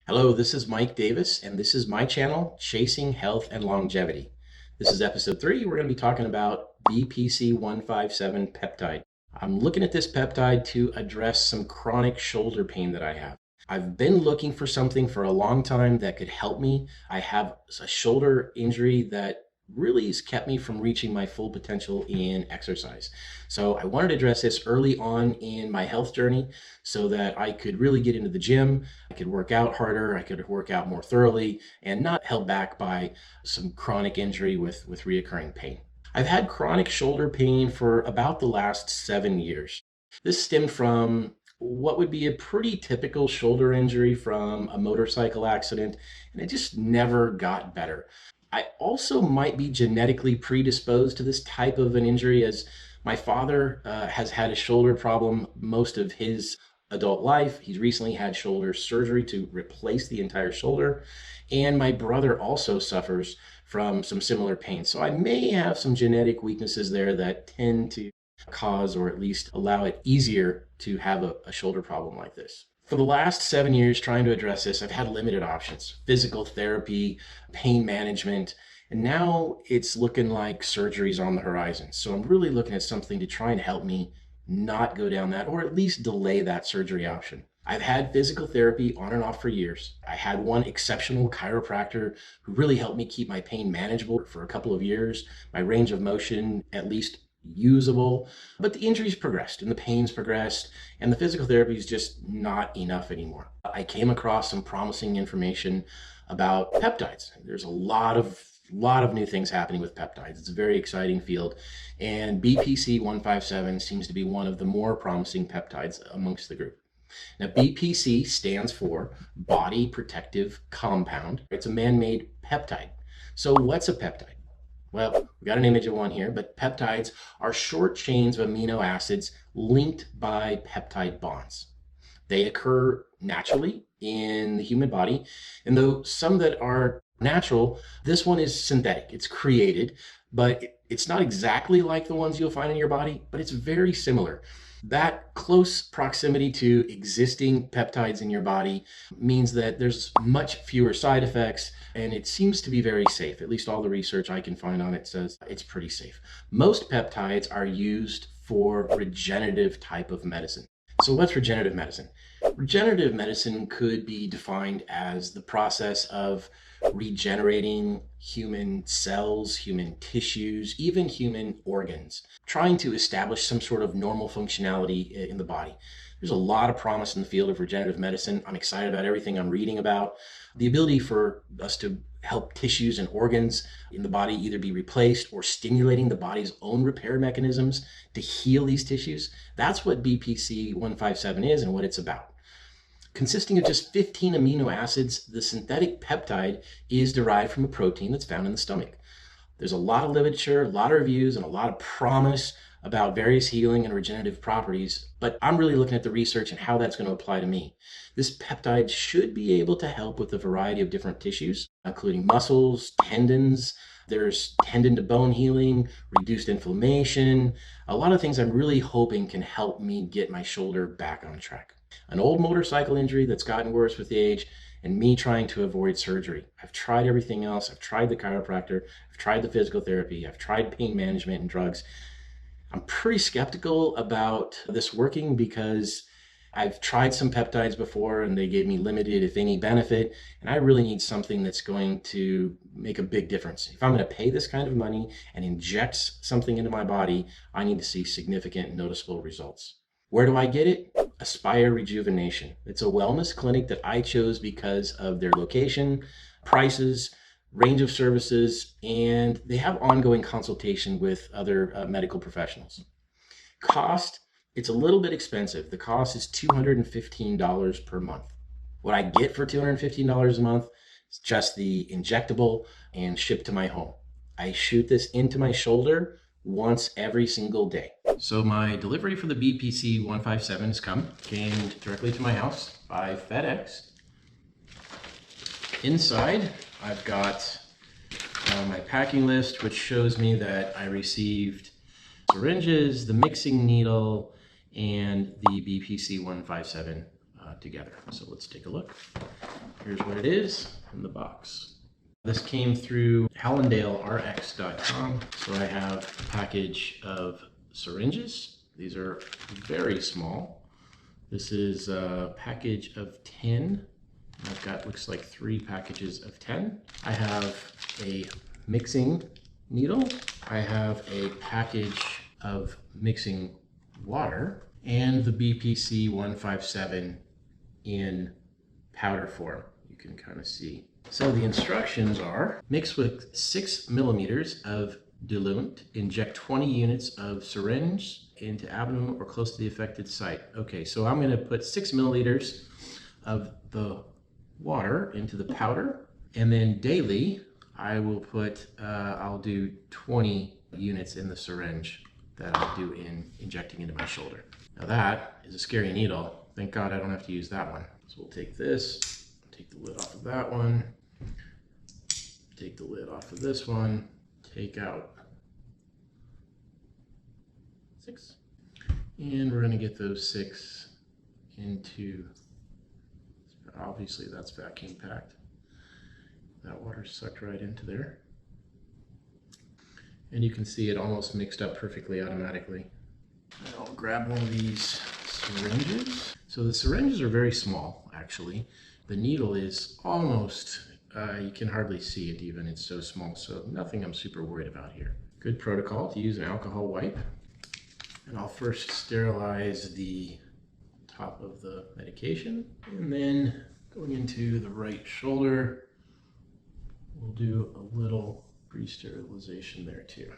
Hello, this is Mike Davis, and this is my channel, Chasing Health and Longevity. This is episode 3. We're going to be talking about BPC157 peptide. I'm looking at this peptide to address some chronic shoulder pain that I have. I've been looking for something for a long time that could help me. I have a shoulder injury that really has kept me from reaching my full potential in exercise. So I wanted to address this early on in my health journey so that I could really get into the gym, I could work out harder, I could work out more thoroughly, and not held back by some chronic injury with reoccurring pain. I've had chronic shoulder pain for about the last 7 years. This stemmed from what would be a pretty typical shoulder injury from a motorcycle accident, and it just never got better. I also might be genetically predisposed to this type of an injury, as my father has had a shoulder problem most of his adult life. He's recently had shoulder surgery to replace the entire shoulder, and my brother also suffers from some similar pain. So I may have some genetic weaknesses there that tend to cause, or at least allow it easier to have a shoulder problem like this. For the last 7 years trying to address this, I've had limited options: physical therapy, pain management, and now it's looking like surgery's on the horizon. So I'm really looking at something to try and help me not go down that, or at least delay that surgery option. I've had physical therapy on and off for years. I had one exceptional chiropractor who really helped me keep my pain manageable for a couple of years, my range of motion at least usable, but the injuries progressed and the pains progressed, and the physical therapy is just not enough anymore. I came across some promising information about peptides. There's a lot of new things happening with peptides. It's a very exciting field, and BPC157 seems to be one of the more promising peptides amongst the group. Now, BPC stands for Body Protective Compound. It's a man-made peptide. So what's a peptide? Well, we got an image of one here, but peptides are short chains of amino acids linked by peptide bonds. They occur naturally in the human body, and though some that are natural, this one is synthetic. It's created, but it's not exactly like the ones you'll find in your body, but it's very similar. That close proximity to existing peptides in your body means that there's much fewer side effects, and it seems to be very safe. At least all the research I can find on it says it's pretty safe. Most peptides are used for regenerative type of medicine. So what's regenerative medicine? Regenerative medicine could be defined as the process of regenerating human cells, human tissues, even human organs, trying to establish some sort of normal functionality in the body. There's a lot of promise in the field of regenerative medicine. I'm excited about everything I'm reading about. The ability for us to help tissues and organs in the body either be replaced or stimulating the body's own repair mechanisms to heal these tissues. That's what BPC157 is and what it's about. Consisting of just 15 amino acids, the synthetic peptide is derived from a protein that's found in the stomach. There's a lot of literature, a lot of reviews, and a lot of promise about various healing and regenerative properties, but I'm really looking at the research and how that's going to apply to me. This peptide should be able to help with a variety of different tissues, including muscles, tendons. There's tendon to bone healing, reduced inflammation, a lot of things I'm really hoping can help me get my shoulder back on track. An old motorcycle injury that's gotten worse with age, and me trying to avoid surgery. I've tried everything else. I've tried the chiropractor, I've tried the physical therapy, I've tried pain management and drugs. I'm pretty skeptical about this working because I've tried some peptides before and they gave me limited, if any, benefit, and I really need something that's going to make a big difference. If I'm going to pay this kind of money and inject something into my body, I need to see significant, noticeable results. Where do I get it? Aspire Rejuvenation. It's a wellness clinic that I chose because of their location, prices, range of services, and they have ongoing consultation with other medical professionals. Cost, it's a little bit expensive. The cost is $215 per month. What I get for $215 a month is just the injectable and shipped to my home. I shoot this into my shoulder once every single day. So my delivery for the BPC157 has came directly to my house by FedEx. Inside, I've got my packing list, which shows me that I received syringes, the mixing needle, and the BPC157 together. So let's take a look. here's what it is in the box. This came through HallandaleRx.com. So I have a package of syringes. These are very small. This is a package of 10. I've got, looks like 3 packages of 10. I have a mixing needle. I have a package of mixing water and the BPC157 in powder form. You can kind of see. So the instructions are: mix with 6 milliliters of diluent, inject 20 units of syringe into abdomen or close to the affected site. Okay, so I'm going to put 6 milliliters of the water into the powder, and then daily I will put, I'll do 20 units in the syringe that I'll do in injecting into my shoulder. Now that is a scary needle. Thank God I don't have to use that one. So we'll take this, take the lid off of that one, take the lid off of this one, take out 6, and we're going to get those 6 into, obviously that's vacuum packed. That water sucked right into there. And you can see it almost mixed up perfectly automatically. I'll grab one of these syringes. So the syringes are very small, actually. The needle is almost, you can hardly see it even, it's so small, so nothing I'm super worried about here. Good protocol to use an alcohol wipe. And I'll first sterilize the top of the medication, and then going into the right shoulder, we'll do a little pre-sterilization there too.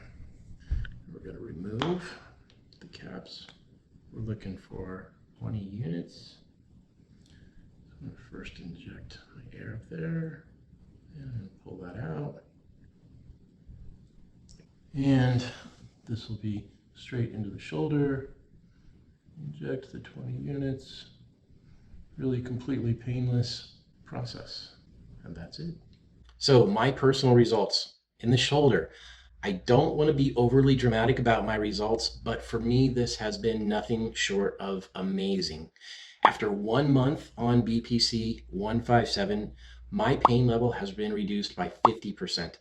We're going to remove the caps. We're looking for 20 units. I'm going to first inject my air up there and pull that out. And this will be straight into the shoulder. Inject the 20 units. Really completely painless process. And that's it. So my personal results in the shoulder. I don't want to be overly dramatic about my results, but for me, this has been nothing short of amazing. After 1 month on BPC 157, my pain level has been reduced by 50%.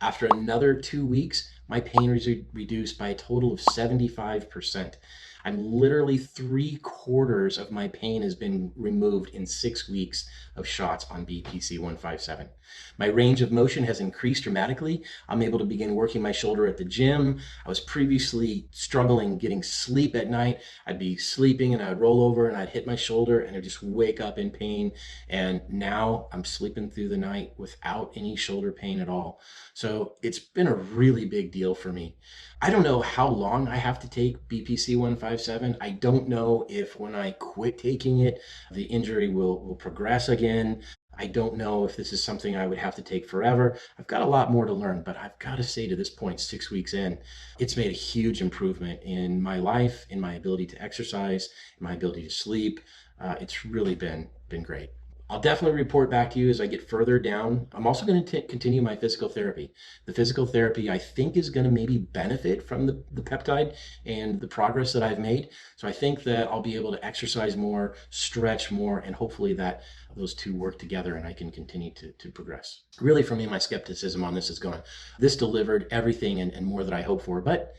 After another 2 weeks, my pain was reduced by a total of 75%. I'm literally 3/4 of my pain has been removed in 6 weeks of shots on BPC 157. My range of motion has increased dramatically. I'm able to begin working my shoulder at the gym. I was previously struggling getting sleep at night. I'd be sleeping and I'd roll over and I'd hit my shoulder and I'd just wake up in pain. And now I'm sleeping through the night without any shoulder pain at all. So it's been a really big deal for me. I don't know how long I have to take BPC 157. I don't know if when I quit taking it, the injury will progress again. I don't know if this is something I would have to take forever. I've got a lot more to learn, but I've got to say to this point, 6 weeks in, it's made a huge improvement in my life, in my ability to exercise, in my ability to sleep. It's really been great. I'll definitely report back to you as I get further down. I'm also going to continue my physical therapy. The physical therapy I think is going to maybe benefit from the peptide and the progress that I've made. So I think that I'll be able to exercise more, stretch more, and hopefully that those two work together and I can continue to progress. Really, for me, my skepticism on this is gone. This delivered everything and more that I hoped for, but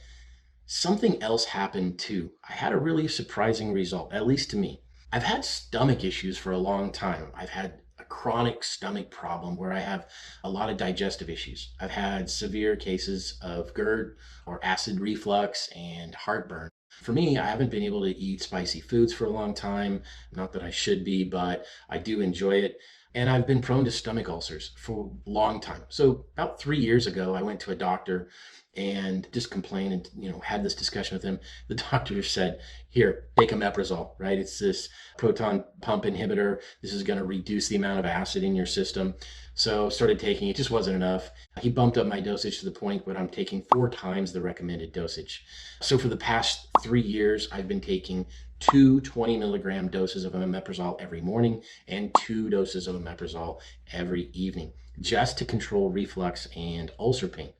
something else happened too. I had a really surprising result, at least to me. I've had stomach issues for a long time. I've had a chronic stomach problem where I have a lot of digestive issues. I've had severe cases of GERD or acid reflux and heartburn. For me, I haven't been able to eat spicy foods for a long time. Not that I should be, but I do enjoy it. And I've been prone to stomach ulcers for a long time. So about 3 years ago, I went to a doctor and just complained and, had this discussion with him. The doctor said, here, take omeprazole, right? It's this proton pump inhibitor. This is going to reduce the amount of acid in your system. So started taking it, just wasn't enough. He bumped up my dosage to the point where I'm taking 4 times the recommended dosage. So for the past 3 years, I've been taking 2 20-milligram doses of omeprazole every morning and 2 doses of omeprazole every evening, just to control reflux and ulcer pain.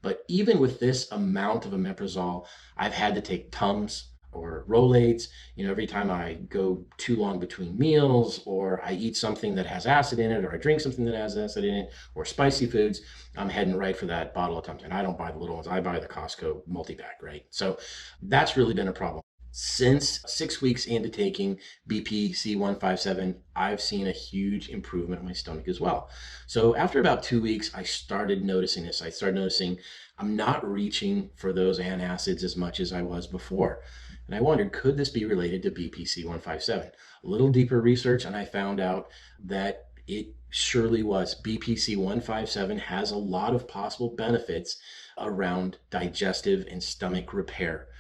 But even with this amount of omeprazole, I've had to take Tums or Rolaids. Every time I go too long between meals, or I eat something that has acid in it, or I drink something that has acid in it, or spicy foods, I'm heading right for that bottle of Tums. And I don't buy the little ones. I buy the Costco multi-pack, right? So that's really been a problem. Since 6 weeks into taking BPC157, I've seen a huge improvement in my stomach as well. So after about 2 weeks, I started noticing this. I started noticing I'm not reaching for those antacids as much as I was before. And I wondered, could this be related to BPC157? A little deeper research, and I found out that it surely was. BPC157 has a lot of possible benefits around digestive and stomach repair.